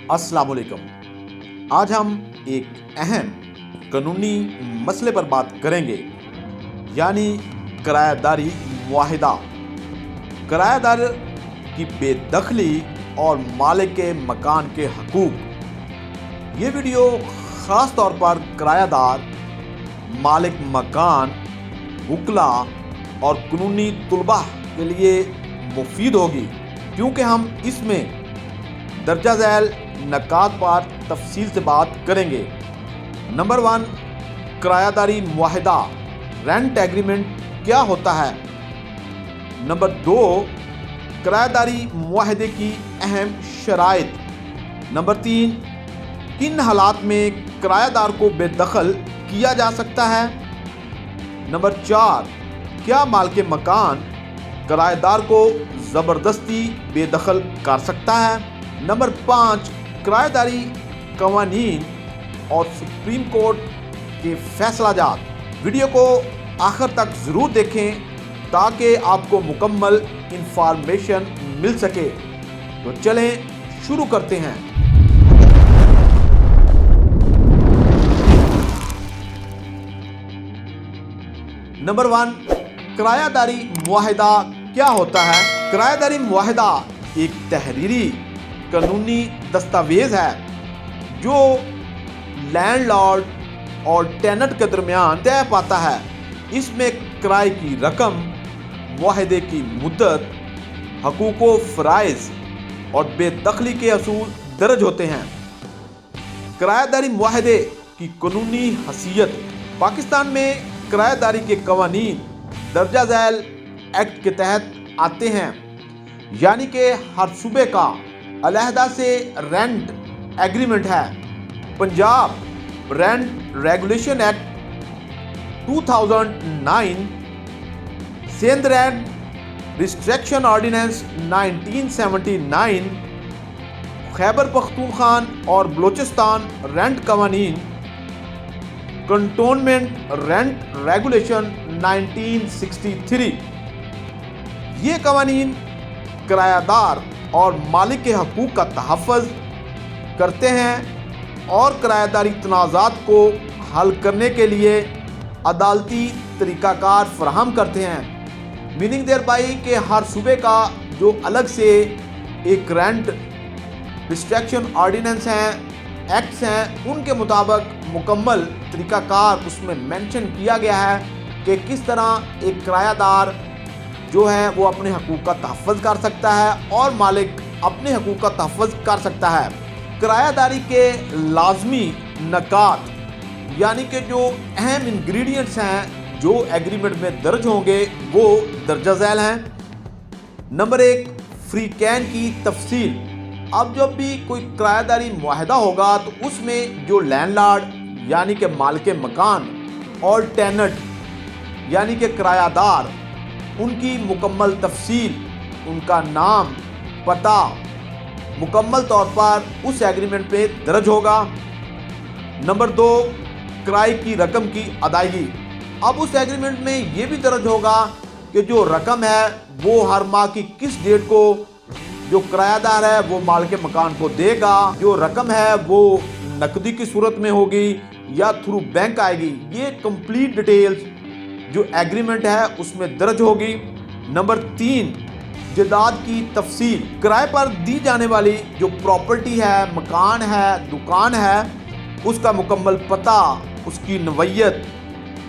अस्सलाम वालेकुम। आज हम एक अहम कानूनी मसले पर बात करेंगे, यानी किराएदारी मुआहिदा। किराएदार की बेदखली और मालिक के मकान के हकूक। ये वीडियो ख़ास तौर पर किराएदार, मालिक मकान, वकला और कानूनी तलबा के लिए मुफीद होगी, क्योंकि हम इसमें दर्जा झैल नकात पर तफसील से बात करेंगे। नंबर 1, किराएदारी मुआहिदा, रेंट एग्रीमेंट क्या होता है। नंबर 2, किराएदारी मुआहिदे की अहम शराइत। नंबर 3, किन हालात में किराएदार को बेदखल किया जा सकता है। नंबर 4, क्या मालिक मकान किराएदार को ज़बरदस्ती बेदखल कर सकता है। नंबर 5, किराएदारी कवानीन और सुप्रीम कोर्ट के फैसलाजात। वीडियो को आखिर तक ज़रूर देखें ताकि आपको मुकम्मल इंफॉर्मेशन मिल सके। तो चलें शुरू करते हैं। नंबर 1, किराएदारी मुआहिदा क्या होता है। किराएदारी मुआहिदा एक तहरीरी कानूनी दस्तावेज़ है जो लैंडलॉर्ड और टेनेंट के दरमियान तय पाता है। इसमें किराए की रकम, मुआहिदे की मुद्दत, हकूक़ फ़राइज़ और बेदखली के असूल दर्ज होते हैं। किराएदारी मुआहिदे की कानूनी हैसियत। पाकिस्तान में किराएदारी के कवानीन दर्जा झैल एक्ट के तहत आते हैं, यानी कि हर सूबे का अलहदा से रेंट एग्रीमेंट है। Punjab rent regulation act 2009, Sindh rent restriction ordinance 1979, Khyber Pakhtunkhwa और बलोचिस्तान रेंट कवानीन, कंटोनमेंट रेंट रेगुलेशन 1963। ये कवानीन किराएदार और मालिक के हकूक़ का तहफ़्फ़ुज़ करते हैं और किराएदारी तनाज़ात को हल करने के लिए अदालती तरीक़ाकार फ़राहम करते हैं। मीनिंग देयर बाई कि हर सूबे का जो अलग से एक रेंट रिस्ट्रिक्शन ऑर्डिनेंस हैं, एक्ट्स हैं, उनके मुताबिक मुकम्मल तरीक़ाकार उसमें मेंशन किया गया है कि किस तरह एक किराएदार जो है वो अपने हकूक़ का तहफ़्फ़ुज़ कर सकता है और मालिक अपने हकूक़ का तहफ़्फ़ुज़ कर सकता है। किराएदारी के लाजमी नकात, यानी कि जो अहम इंग्रेडिएंट्स हैं जो एग्रीमेंट में दर्ज होंगे, वो दर्जा झैल हैं। नंबर 1, फ्री कैन की तफसील। अब जब भी कोई किराएदारी मुआहिदा होगा तो उसमें जो लैंडलॉर्ड यानी कि मालिक मकान और टेनेंट यानी कि किराएदार, उनकी मुकम्मल तफसील, उनका नाम, पता मुकम्मल तौर पर उस एग्रीमेंट पे दर्ज होगा। नंबर 2, किराए की रकम की अदायगी। अब उस एग्रीमेंट में ये भी दर्ज होगा कि जो रकम है वो हर माह की किस डेट को जो किराएदार है वो मालिक मकान को देगा। जो रकम है वो नकदी की सूरत में होगी या थ्रू बैंक आएगी। ये कंप्लीट डिटेल्स जो एग्रीमेंट है उसमें दर्ज होगी। नंबर 3, जायदाद की तफसील। किराए पर दी जाने वाली जो प्रॉपर्टी है, मकान है, दुकान है, उसका मुकम्मल पता, उसकी नवैयत,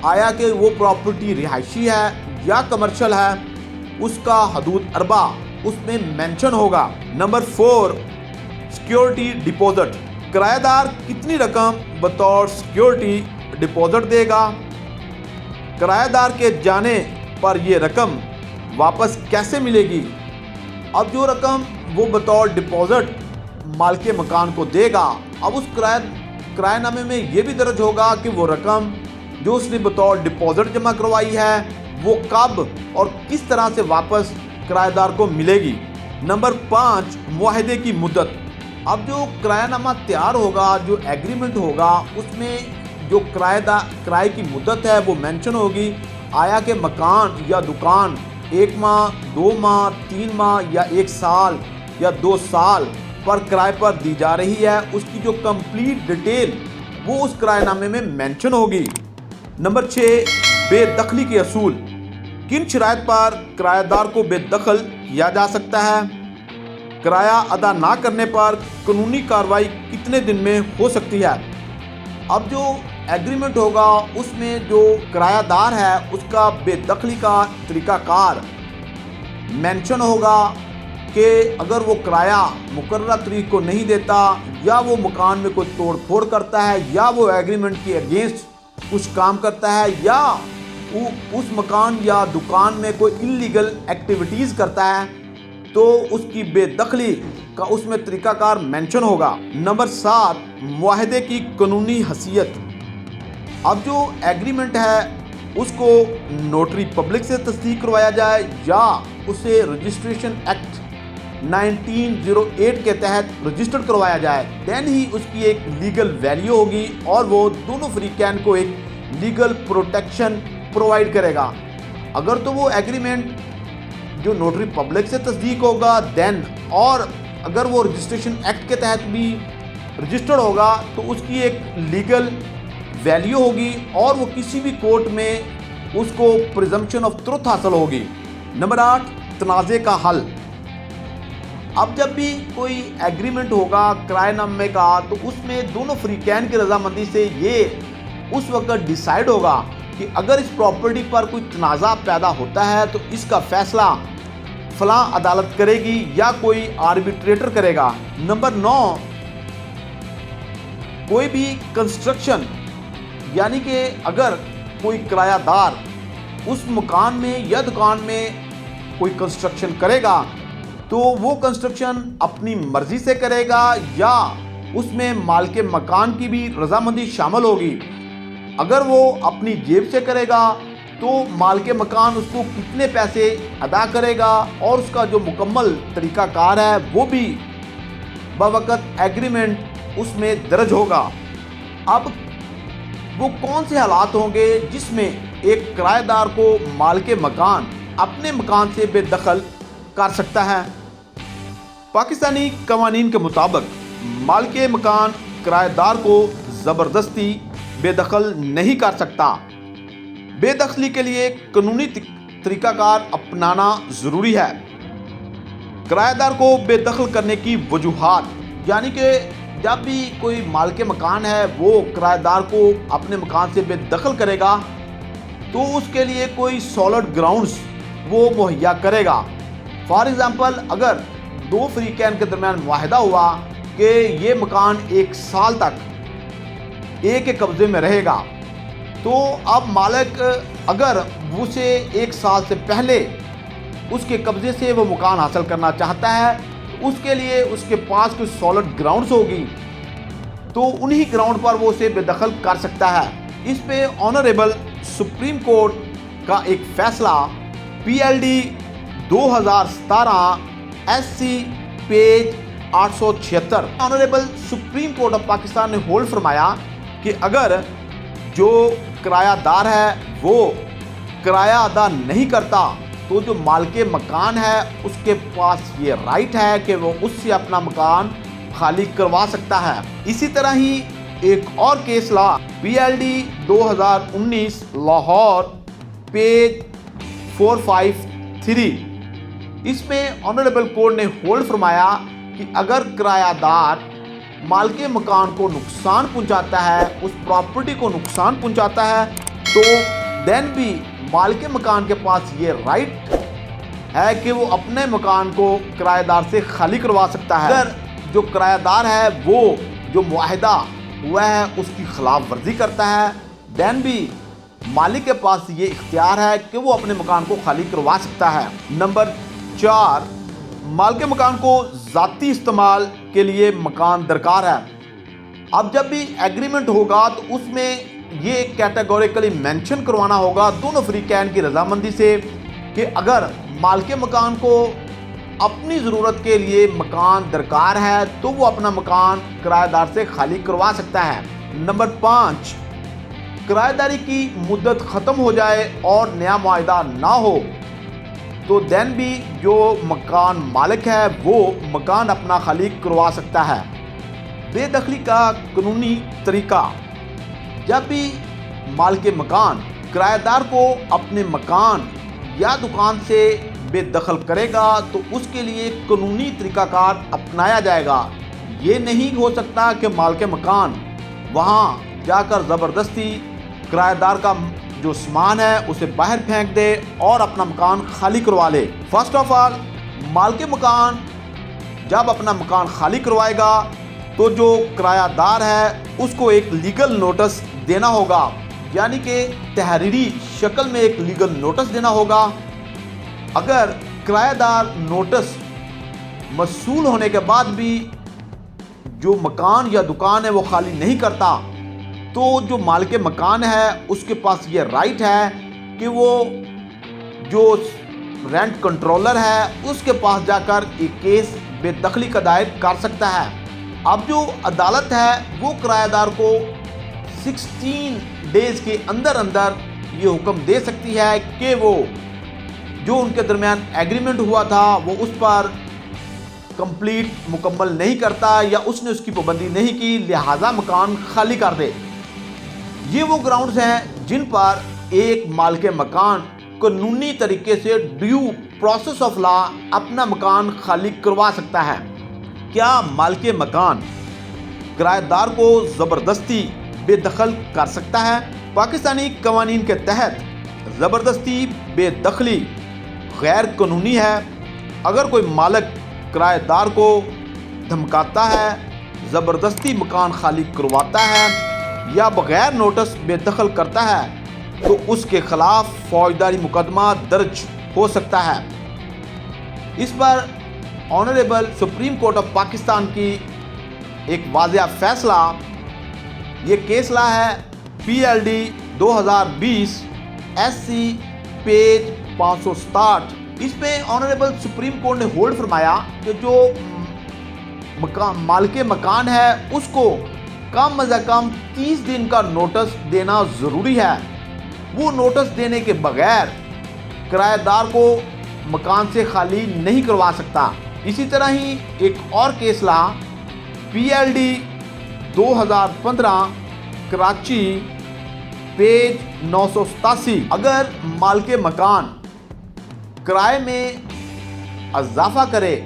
आया कि वो प्रॉपर्टी रिहायशी है या कमर्शियल है, उसका हदूद अरबा उसमें मेंशन होगा। Number 4, security deposit. किराएदार कितनी रकम बतौर सिक्योरिटी डिपॉजिट देगा। किराएदार के जाने पर ये रकम वापस कैसे मिलेगी। अब जो रकम वो बतौर डिपॉजिट मालिक मकान को देगा, अब उस किराएनामे में ये भी दर्ज होगा कि वो रकम जो उसने बतौर डिपॉजिट जमा करवाई है वो कब और किस तरह से वापस किराएदार को मिलेगी। नंबर 5, मुआहिदे की मुद्दत। अब जो किरायानामा तैयार होगा, जो एग्रीमेंट होगा, उसमें जो किराए की मुद्दत है वो मेंशन होगी। आया कि मकान या दुकान 1 माह, 2 माह, 3 माह या 1 साल या 2 साल पर किराए पर दी जा रही है उसकी जो कंप्लीट डिटेल वो उस किराएनामे में मेंशन होगी। नंबर 6, बेदखली के असूल। किन शराइत पर किराएदार को बेदखल किया जा सकता है? किराया अदा ना करने पर कानूनी कार्रवाई कितने दिन में हो सकती है? अब जो एग्रीमेंट होगा उसमें जो किरायादार है उसका बेदखली का तरीकाकार मेंशन होगा कि अगर वो किराया मुकर्रर तारीख को नहीं देता या वो मकान में कोई तोड़ फोड़ करता है या वो एग्रीमेंट के अगेंस्ट कुछ काम करता है या उस मकान या दुकान में कोई इलीगल एक्टिविटीज़ करता है तो उसकी बेदखली का उसमें तरीकाकार मेंशन होगा। नंबर 7, मुआहदे की कानूनी हैसियत। अब जो एग्रीमेंट है उसको नोटरी पब्लिक से तस्दीक करवाया जाए या उसे रजिस्ट्रेशन एक्ट 1908 के तहत रजिस्टर्ड करवाया जाए, देन ही उसकी एक लीगल वैल्यू होगी और वो दोनों फ्रीकैन को एक लीगल प्रोटेक्शन प्रोवाइड करेगा। अगर तो वो एग्रीमेंट जो नोटरी पब्लिक से तस्दीक होगा देन, और अगर वो रजिस्ट्रेशन एक्ट के तहत भी रजिस्टर्ड होगा तो उसकी एक लीगल वैल्यू होगी और वो किसी भी कोर्ट में उसको प्रिजम्पशन ऑफ ट्रुथ हासिल होगी। नंबर 8, तनाज़े का हल। अब जब भी कोई एग्रीमेंट होगा किराएनामे का तो उसमें दोनों फ्रीकैन की रजामंदी से ये उस वक्त डिसाइड होगा कि अगर इस प्रॉपर्टी पर कोई तनाज़ा पैदा होता है तो इसका फैसला फलां अदालत करेगी या कोई आर्बिट्रेटर करेगा। नंबर 9, कोई भी कंस्ट्रक्शन, यानी कि अगर कोई किरायादार उस मकान में या दुकान में कोई कंस्ट्रक्शन करेगा तो वो कंस्ट्रक्शन अपनी मर्जी से करेगा या उसमें मालिक मकान की भी रजामंदी शामिल होगी। अगर वो अपनी जेब से करेगा तो मालिक मकान उसको कितने पैसे अदा करेगा और उसका जो मुकम्मल तरीकाकार है वो भी बवक़्त एग्रीमेंट उसमें दर्ज होगा। अब वो कौन से हालात होंगे जिसमें एक किराएदार को मालिक मकान अपने मकान से बेदखल कर सकता है? पाकिस्तानी कवानीन के मुताबिक मालिक मकान किराएदार को ज़बरदस्ती बेदखल नहीं कर सकता। बेदखली के लिए कानूनी तरीकाकार अपनाना ज़रूरी है। किराएदार को बेदखल करने की वजूहात, यानी कि जब भी कोई मालिक मकान है वो किराएदार को अपने मकान से बेदखल करेगा तो उसके लिए कोई सॉलिड ग्राउंड्स वो मुहैया करेगा। फॉर एग्ज़ाम्पल, अगर दो फ्रीकैन के दरमियान मुआहदा हुआ कि ये मकान 1 साल तक एक के कब्ज़े में रहेगा, तो अब मालिक अगर उसे 1 साल से पहले उसके कब्ज़े से वो मकान हासिल करना चाहता है तो उसके लिए उसके पास कुछ सॉलिड ग्राउंड्स होगी तो उन्हीं ग्राउंड पर वो उसे बेदखल कर सकता है। इस पे ऑनरेबल सुप्रीम कोर्ट का एक फैसला PLD 2017 SC page 876, honourable supreme court of Pakistan ने होल्ड फरमाया कि अगर जो किरायादार है वो किराया अदा नहीं करता तो जो मालिक मकान है उसके पास ये राइट है कि वो उससे अपना मकान खाली करवा सकता है। इसी तरह ही एक और केस ला PLD 2019 लाहौर पेज 453, इसमें ऑनरेबल कोर्ट ने होल्ड फरमाया कि अगर किरायादार मालिक मकान को नुकसान पहुंचाता है, उस प्रॉपर्टी को नुकसान पहुंचाता है, तो देन भी मालिक मकान के पास ये राइट है कि वो अपने मकान को किराएदार से खाली करवा सकता है। अगर जो किराएदार है वो जो मुआहदा हुआ है उसकी खिलाफ वर्जी करता है, देन भी मालिक के पास ये इख्तियार है कि वो अपने मकान को खाली करवा सकता है। नंबर 4, मालिक मकान को ज़ाती इस्तेमाल के लिए मकान दरकार है। अब जब भी एग्रीमेंट होगा तो उसमें ये कैटेगोरिकली मेंशन करवाना होगा दोनों फ्रीकैन की रजामंदी से कि अगर मालिक मकान को अपनी ज़रूरत के लिए मकान दरकार है तो वो अपना मकान किराएदार से खाली करवा सकता है। नंबर 5, किराएदारी की मुद्दत ख़त्म हो जाए और नया मुआहदा ना हो تو دین بھی جو مکان مالک ہے وہ مکان اپنا خالی کروا سکتا ہے۔ بے دخلی کا قانونی طریقہ: جب بھی مالک مکان کرایہ دار کو اپنے مکان یا دکان سے بے دخل کرے گا تو اس کے لیے قانونی طریقہ کار اپنایا جائے گا۔ یہ نہیں ہو سکتا کہ مالک مکان وہاں جا کر زبردستی کرایہ دار کا جو سامان ہے اسے باہر پھینک دے اور اپنا مکان خالی کروا لے۔ فرسٹ آف آل، مالک مکان جب اپنا مکان خالی کروائے گا تو جو کرایہ دار ہے اس کو ایک لیگل نوٹس دینا ہوگا، یعنی کہ تحریری شکل میں ایک لیگل نوٹس دینا ہوگا۔ اگر کرایہ دار نوٹس موصول ہونے کے بعد بھی جو مکان یا دکان ہے وہ خالی نہیں کرتا تو جو مالک مکان ہے اس کے پاس یہ رائٹ ہے کہ وہ جو رینٹ کنٹرولر ہے اس کے پاس جا کر ایک کیس بے دخلی کا دائر کر سکتا ہے۔ اب جو عدالت ہے وہ کرایہ دار کو 16 ڈیز کے اندر یہ حکم دے سکتی ہے کہ وہ جو ان کے درمیان ایگریمنٹ ہوا تھا وہ اس پر مکمل نہیں کرتا یا اس نے اس کی پابندی نہیں کی، لہٰذا مکان خالی کر دے۔ یہ وہ گراؤنڈز ہیں جن پر ایک مالک مکان قانونی طریقے سے ڈیو پروسیس آف لا اپنا مکان خالی کروا سکتا ہے۔ کیا مالک مکان کرایہ دار کو زبردستی بے دخل کر سکتا ہے؟ پاکستانی قوانین کے تحت زبردستی بے دخلی غیر قانونی ہے۔ اگر کوئی مالک کرایہ دار کو دھمکاتا ہے، زبردستی مکان خالی کرواتا ہے یا بغیر نوٹس بے دخل کرتا ہے تو اس کے خلاف فوجداری مقدمہ درج ہو سکتا ہے۔ اس پر honourable supreme court of Pakistan کی ایک واضح فیصلہ، یہ کیس لا ہے PLD 2020 SC پیج 567۔ اس میں آنریبل سپریم کورٹ نے ہولڈ فرمایا کہ جو مالک مکان ہے اس کو کم از کم 30 دن کا نوٹس دینا ضروری ہے۔ وہ نوٹس دینے کے بغیر کرایہ دار کو مکان سے خالی نہیں کروا سکتا۔ اسی طرح ہی ایک اور case law PLD 2015 Karachi page 987۔ اگر مالک مکان کرائے میں اضافہ کرے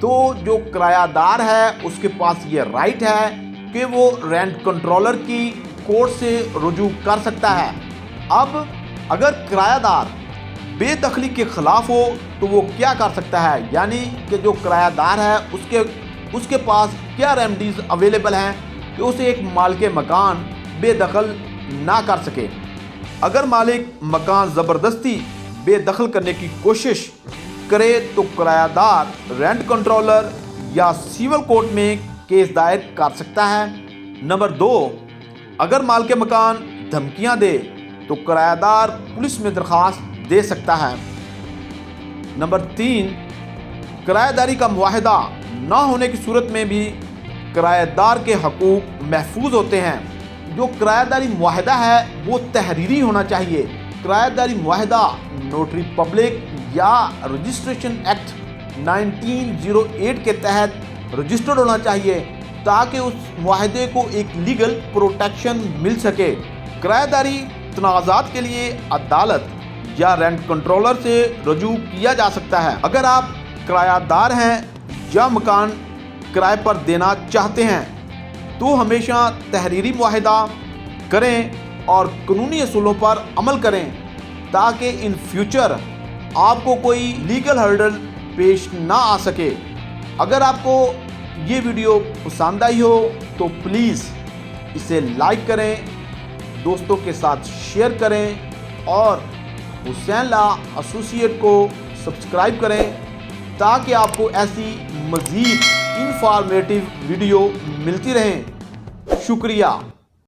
تو جو کرایہ دار ہے اس کے پاس یہ رائٹ ہے کہ وہ رینٹ کنٹرولر کی کورٹ سے رجوع کر سکتا ہے۔ اب اگر کرایہ دار بے دخلی کے خلاف ہو تو وہ کیا کر سکتا ہے، یعنی کہ جو کرایہ دار ہے اس کے پاس کیا ریمیڈیز اویلیبل ہیں کہ اسے ایک مالک مکان بے دخل نہ کر سکے۔ اگر مالک مکان زبردستی بے دخل کرنے کی کوشش کرے تو کرایہ دار رینٹ کنٹرولر یا سول کورٹ میں کیس دائر کر سکتا ہے۔ نمبر 2، اگر مالک مکان دھمکیاں دے تو کرایہ دار پولیس میں درخواست دے سکتا ہے۔ نمبر 3، کرایہ داری کا معاہدہ نہ ہونے کی صورت میں بھی کرایہ دار کے حقوق محفوظ ہوتے ہیں۔ جو کرایہ داری معاہدہ ہے وہ تحریری ہونا چاہیے۔ کرایہ داری معاہدہ نوٹری پبلک یا رجسٹریشن ایکٹ 1908 کے تحت رجسٹرڈ ہونا چاہیے تاکہ اس معاہدے کو ایک لیگل پروٹیکشن مل سکے۔ کرایہ داری تنازعات کے لیے عدالت یا رینٹ کنٹرولر سے رجوع کیا جا سکتا ہے۔ اگر آپ کرایہ دار ہیں یا مکان کرائے پر دینا چاہتے ہیں تو ہمیشہ تحریری معاہدہ کریں اور قانونی اصولوں پر عمل کریں تاکہ ان فیوچر آپ کو کوئی لیگل ہرڈل پیش نہ آ سکے۔ اگر آپ کو یہ ویڈیو پسند آئی ہو تو پلیز اسے لائک کریں، دوستوں کے ساتھ شیئر کریں اور حسین لا ایسوسی ایٹ کو سبسکرائب کریں تاکہ آپ کو ایسی مزید انفارمیٹیو ویڈیو ملتی رہیں۔ شکریہ۔